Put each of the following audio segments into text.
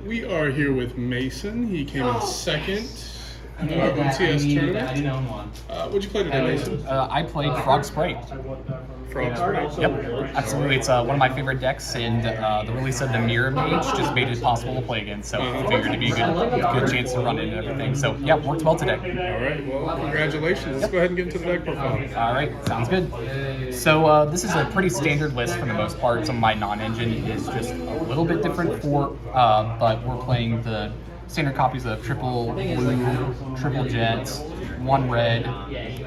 We are here with Mason. He came in second in I our needed that. OTS I tournament. didn't own one. What'd you play today, Mason? I played Frog Spright. Frog Spright? Yep, absolutely. It's one of my favorite decks, and the release of the Mirror Mage just made it possible to play again. So I figured it'd be a good chance to run it and everything. So yeah, worked well today. All right, well, congratulations. Let's go ahead and get into the deck profile. All right, sounds good. So this is a pretty standard list for the most part. Some of my non-engine is just a little bit different but we're playing the standard copies of triple blue, triple jets, one red,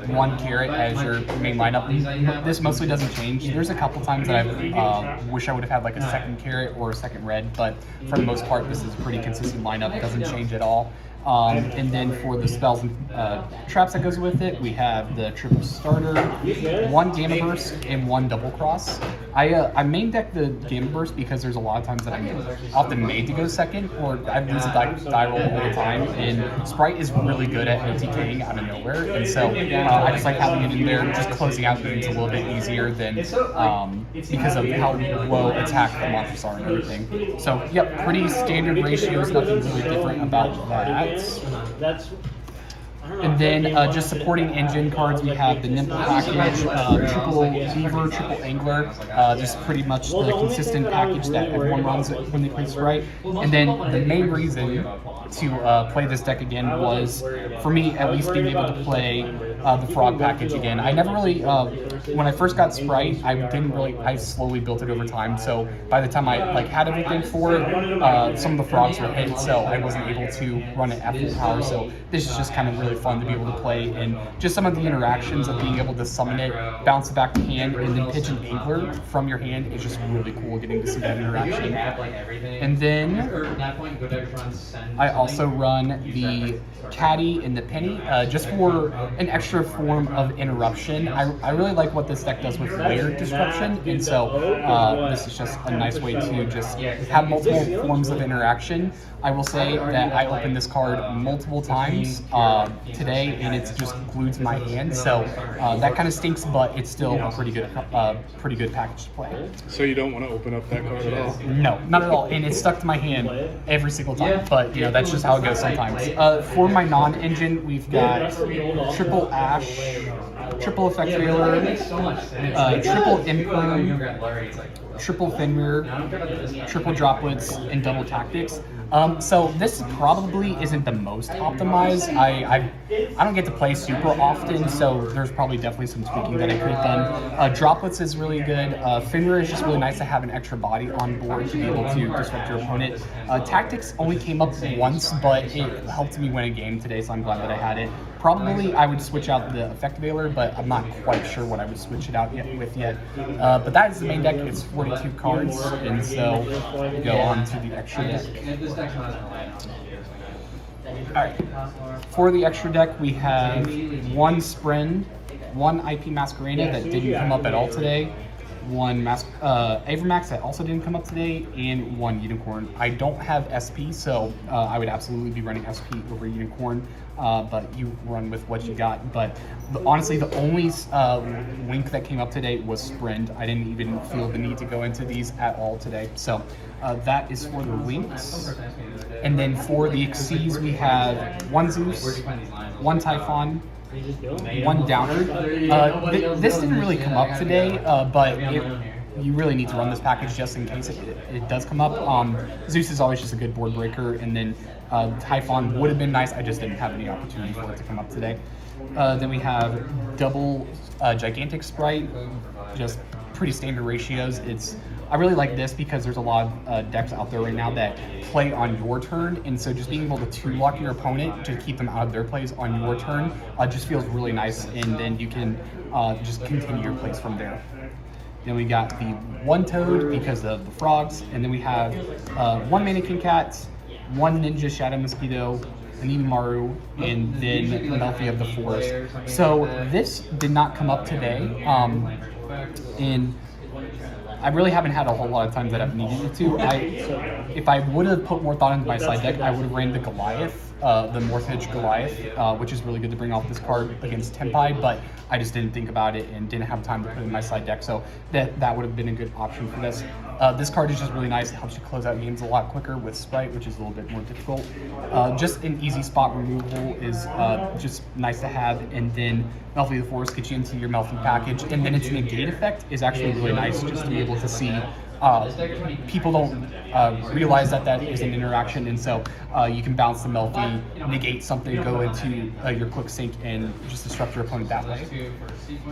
one carrot as your main lineup. This mostly doesn't change. There's a couple times that I wish I would have had like a second carrot or a second red, but for the most part, this is a pretty consistent lineup. It doesn't change at all. And then for the spells and traps that goes with it, we have the triple starter, one Gamma Burst, and one Double Cross. I main deck the Gamma Burst because there's a lot of times that I'm often made to go second, or I lose a die roll all the time, and Spright is really good at OTKing out of nowhere, and so I just like having it in there, just closing out games a little bit easier than because of how low attack the monsters are and everything. So, yep, pretty standard ratios, nothing really different about that. And then just supporting engine cards, we have the Nimble package, triple Beaver, triple Angler, just pretty much the consistent package that everyone runs when they play Spright. And then the main reason to play this deck again was, for me at least, being able to play the Frog package again. I never really, when I first got Spright, I slowly built it over time, so by the time I had everything for it, some of the Frogs were hit, so I wasn't able to run it at full power, so this is just kind of really fun to be able to play, and just some of the interactions of being able to summon it, bounce it back to hand, and then pitch an Angler from your hand is just really cool getting to see that interaction. And then I also run the Caddy and the Penny, just for an extra form of interruption. I really like what this deck does with layered disruption, and so this is just a nice way to just have multiple forms of interaction. I will say that I opened this card multiple times today, and it's just glued to my hand. So that kind of stinks, but it's still a pretty good package to play. So you don't want to open up that card at all? No, not at all. And it's stuck to my hand every single time. But that's just how it goes sometimes. For my non-engine, we've got triple Ash, triple Effect Veiler, triple Imperm, triple Fenrir, triple Droplets, and double Tactics. So this probably isn't the most optimized. I don't get to play super often, so there's probably definitely some tweaking that I could have done. Droplets is really good. Fenrir is just really nice to have an extra body on board to be able to disrupt your opponent. Tactics only came up once, but it helped me win a game today, so I'm glad that I had it. Probably I would switch out the Effect Veiler, but I'm not quite sure what I would switch it out with yet. But that is the main deck. It's 42 cards, and so we go on to the extra deck. Alright, for the extra deck we have one Sprend, one IP Masquerena that didn't come up at all today, one Avermax that also didn't come up today, and one Unicorn. I don't have SP, so I would absolutely be running SP over Unicorn, but you run with what you got. But honestly, the only link that came up today was Sprend. I didn't even feel the need to go into these at all today. So that is for the links. And then for the Xyz, we have one Zeus, one Typhon, one Downer. This didn't really come up today, but you really need to run this package just in case it does come up. Zeus is always just a good board breaker, and then Typhon would have been nice. I just didn't have any opportunity for it to come up today. Then we have double Gigantic Spright, just pretty standard ratios. I really like this because there's a lot of decks out there right now that play on your turn, and so just being able to two-lock your opponent to keep them out of their plays on your turn just feels really nice, and then you can just continue your plays from there. Then we got the one Toad because of the frogs, and then we have one Mannequin Cat, one Ninja Shadow Mosquito, an Imaru, and then Melffy of the Forest. So this did not come up today, and I really haven't had a whole lot of times that I've needed it to. If I would have put more thought into my side deck, I would have ran the Goliath the Morphage Goliath, which is really good to bring off this card against Tempai, but I just didn't think about it and didn't have time to put it in my side deck, so that would have been a good option for this. This card is just really nice. It helps you close out games a lot quicker with Spright, which is a little bit more difficult. Just an easy spot removal is just nice to have, and then Melffy the Forest gets you into your Melffy package, and then its negate effect is actually really nice just to be able to see. People don't realize that is an interaction, and so you can bounce the Melffy, negate something, go into your quick sync, and just disrupt your opponent that way.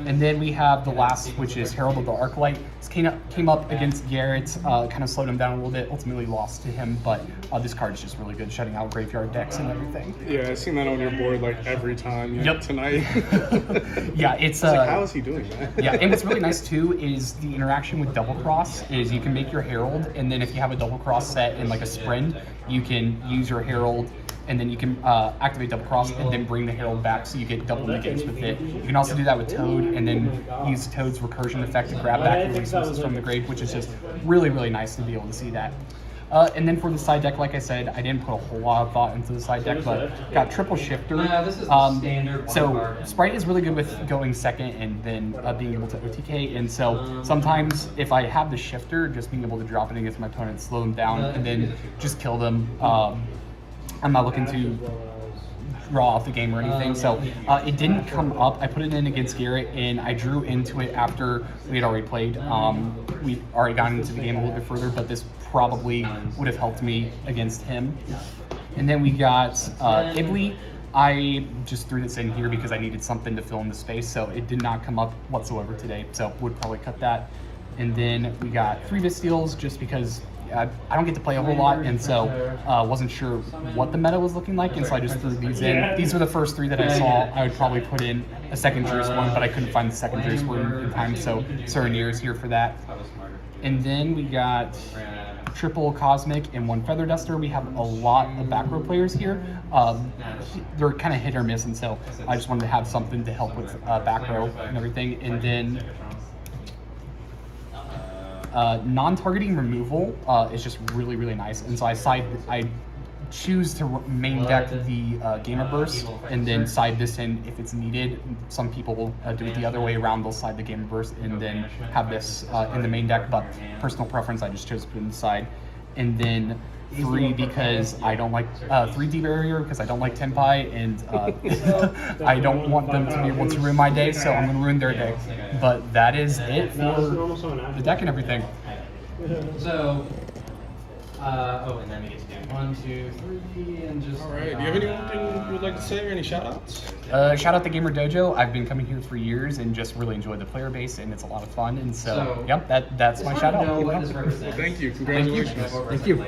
And then we have the last, which is Herald of the Arclight. This came up against Garrett, kind of slowed him down a little bit, ultimately lost to him, but this card is just really good, shutting out graveyard decks and everything. Yeah, I've seen that on your board like every time tonight. Yeah, it's like, how is he doing that? Yeah, and what's really nice too is the interaction with Double Cross is you can make your Herald, and then if you have a Double Cross set in like a Sprint, you can use your Herald, and then you can activate Double Cross and then bring the Herald back, so you get double negates with it. You can also do that with Toad, and then use Toad's recursion effect to grab back the resources from the grave, which is just really, really nice to be able to see that. And then for the side deck, like I said, I didn't put a whole lot of thought into the side deck, but got triple shifter. So Spright is really good with going second and then being able to OTK. And so sometimes if I have the shifter, just being able to drop it against my opponent, slow them down, and then just kill them. I'm not looking to draw off the game or anything, so it didn't come up. I put it in against Garrett, and I drew into it after we had already played. We'd already gotten into the game a little bit further, but this probably would have helped me against him. And then we got Ibly. I just threw this in here because I needed something to fill in the space, so it did not come up whatsoever today, so would probably cut that. And then we got 3 Visteals just because I don't get to play a whole lot, and so wasn't sure what the meta was looking like, and so I just threw these in. These were the first 3 that I saw. I would probably put in a second Juice one, but I couldn't find the second Juice one in time, so Serenir is here for that. And then we got triple Cosmic and 1 Feather Duster. We have a lot of back row players here. They're kind of hit or miss, and so I just wanted to have something to help with back row and everything. And then non-targeting removal is just really, really nice, and so I choose to main deck the Gamer Burst and then side this in if it's needed. Some people will do it the other way around. They'll side the Gamer Burst and then have this in the main deck, but personal preference, I just chose to put it inside. And then 3 because I don't like 3D barrier because I don't like Tempai, and I don't want them to be able to ruin my day, so I'm going to ruin their day. But that is it for the deck and everything. So, and then we get to do 1, 2, 3, and just. All right. Do you have anything you would like to say or any shout outs? Shout out to Gamer Dojo. I've been coming here for years and just really enjoy the player base, and it's a lot of fun. And so yep, that's my shout out. Well, thank you. Congratulations. Thank you.